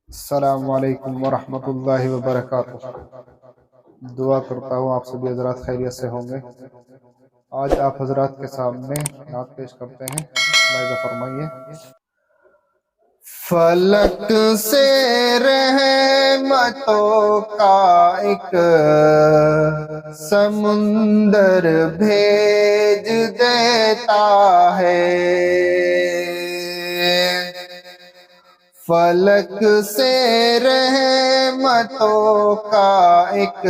السلام علیکم ورحمۃ اللہ وبرکاتہ۔ دعا کرتا ہوں آپ سبھی حضرات خیریت سے ہوں گے۔ آج آپ حضرات کے سامنے نعت پیش کرتے ہیں، ملاحظہ فرمائیے۔ فلک سے رحمتوں کا ایک سمندر بھیج دیتا ہے، فلک سے رحمتوں کا ایک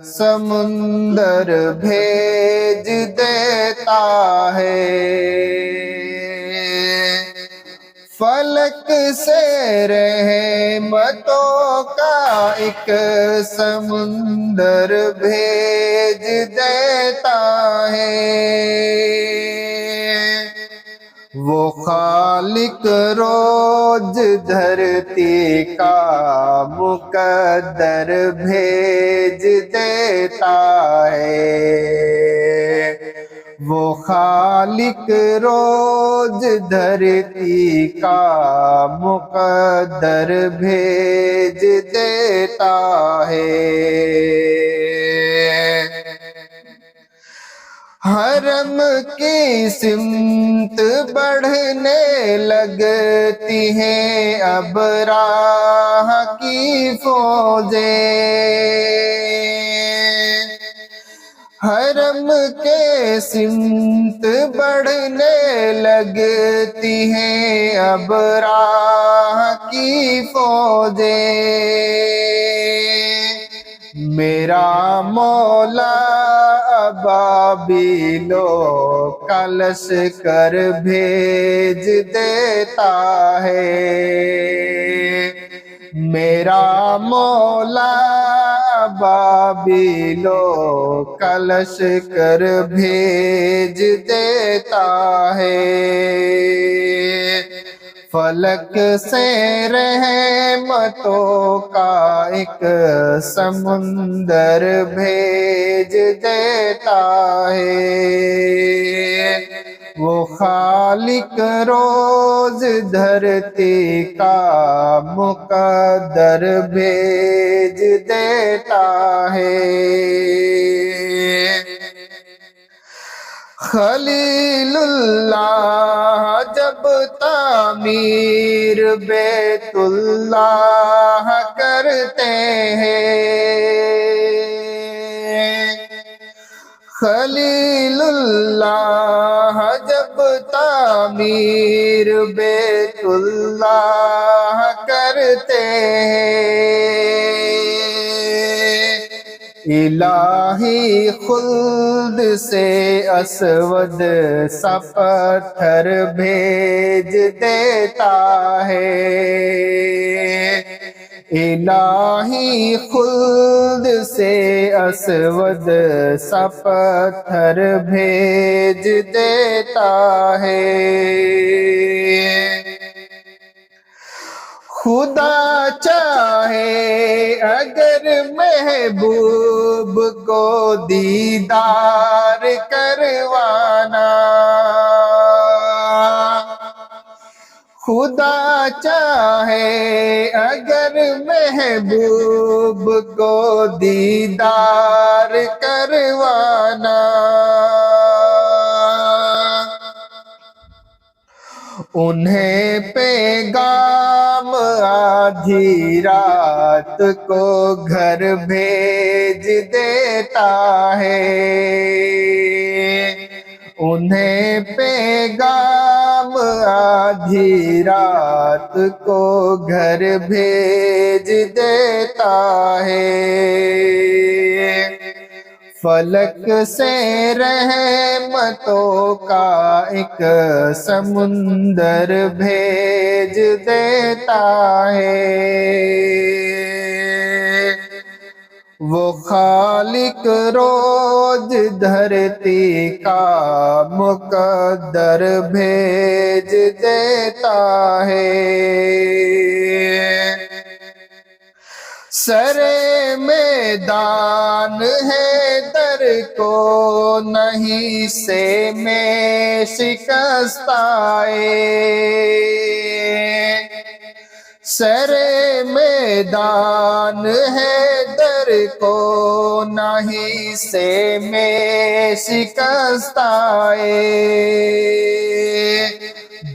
سمندر بھیج دیتا ہے، فلک سے رحمتوں کا ایک سمندر بھیج دیتا ہے، وہ خالق روز دھرتی کا مقدر بھیج دیتا ہے، وہ خالق روز دھرتی کا مقدر بھیج دیتا ہے، حرم کی سمت بڑھنے لگتی ہیں اب راہ کی فوجیں، حرم کے سمت بڑھنے لگتی ہیں اب راہ کی فوجیں، میرا مولا ابابیلوں کا لشکر بھیج دیتا ہے، میرا مولا ابابیلوں کا لشکر بھیج دیتا ہے، فلک سے رحمتوں کا ایک سمندر بھیج دیتا ہے، وہ خالق روز دھرتی کا مقدر بھیج دیتا ہے، خلیل اللہ جب تعمیر بیت اللہ کرتے ہیں، خلیل اللہ جب تعمیر بیت اللہ کرتے ہیں، الہی خلد سے اسود سا پتھر بھیج دیتا ہے، الہی خلد سے اسود سا پتھر بھیج دیتا ہے، خدا چاہے اگر محبوب کو دیدار کروانا، خدا چاہے اگر محبوب کو دیدار کروانا، انہیں پیغام آدھی رات کو گھر بھیج دیتا ہے، انہیں پیغام آدھی رات کو گھر بھیج دیتا ہے، فلک سے رحمتوں کا ایک سمندر بھیج دیتا ہے، وہ خالق روز دھرتی کا مقدر بھیج دیتا ہے، سر میدان ہے در کو نہیں سے میں شکست آئے، سر میدان ہے در کو نہیں سے میں شکست آئے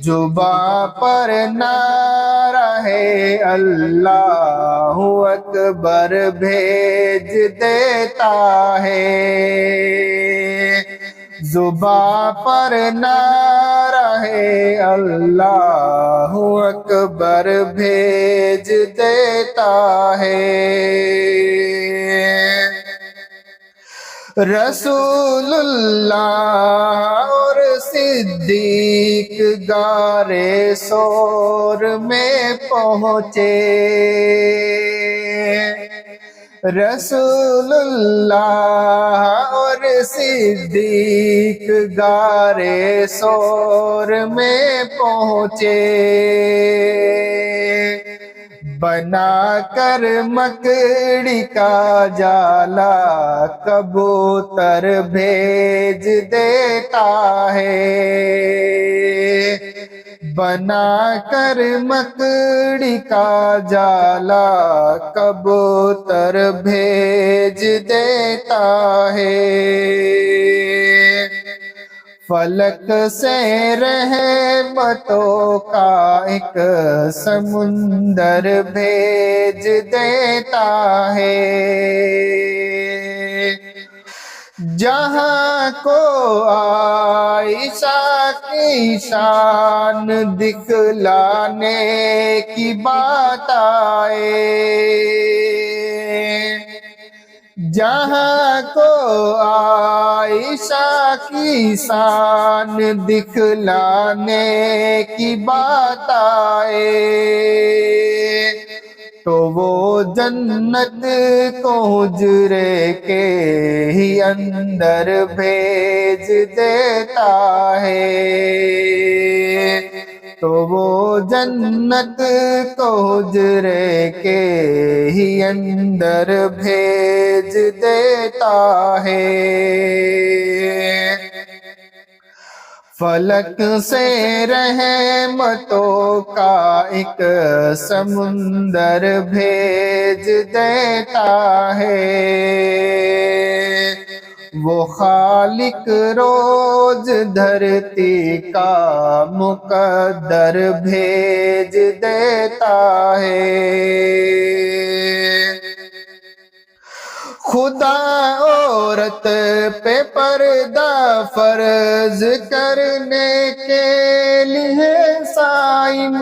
زباں پر نعرہ ہے اللہ اکبر بھیج دیتا ہے زباں پر نعرہ ہے اللہ اکبر بھیج دیتا ہے رسول اللہ اور صدیق غارِ ثور میں پہنچے رسول اللہ اور صدیق غارِ ثور میں پہنچے بنا کر مکڑی کا جالا کبوتر بھیج دیتا ہے بنا کر مکڑی کا جالا کبوتر بھیج دیتا ہے فلک سے رحمتوں کا ایک سمندر بھیج دیتا ہے جہاں کو عائشہ کی شان دکھلانے کی بات آئے جہاں کو عائشہ کی شان دکھلانے کی بات آئے تو وہ جنت کو حجرے کے ہی اندر بھیج دیتا ہے تو وہ جنت کو حجرے کے ہی اندر بھیج دیتا ہے فلک سے رحمتوں کا ایک سمندر بھیج دیتا ہے وہ خالق روز دھرتی کا مقدر بھیج دیتا ہے خدا عورت پہ پردہ فرض کرنے کے لیے صائم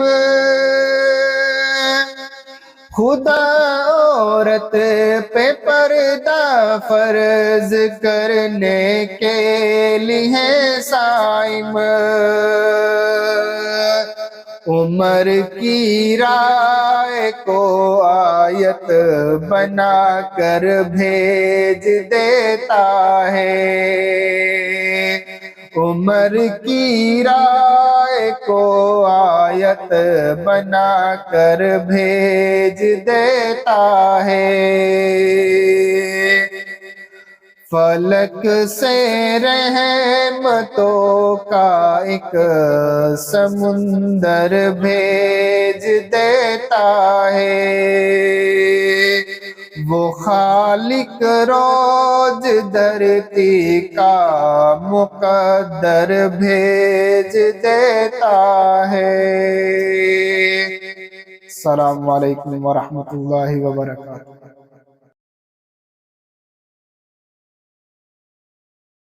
خدا عورت پہ پردہ فرض کرنے کے لیے صائم عمر کی رائے کو آیت بنا کر بھیج دیتا ہے عمر کی رائے کو آیت بنا کر بھیج دیتا ہے فلک سے رحمتوں کا ایک سمندر بھیج دیتا ہے وہ خالق روز دھرتی کا مقدر بھیج دیتا ہے السلام علیکم ورحمۃ اللہ وبرکاتہ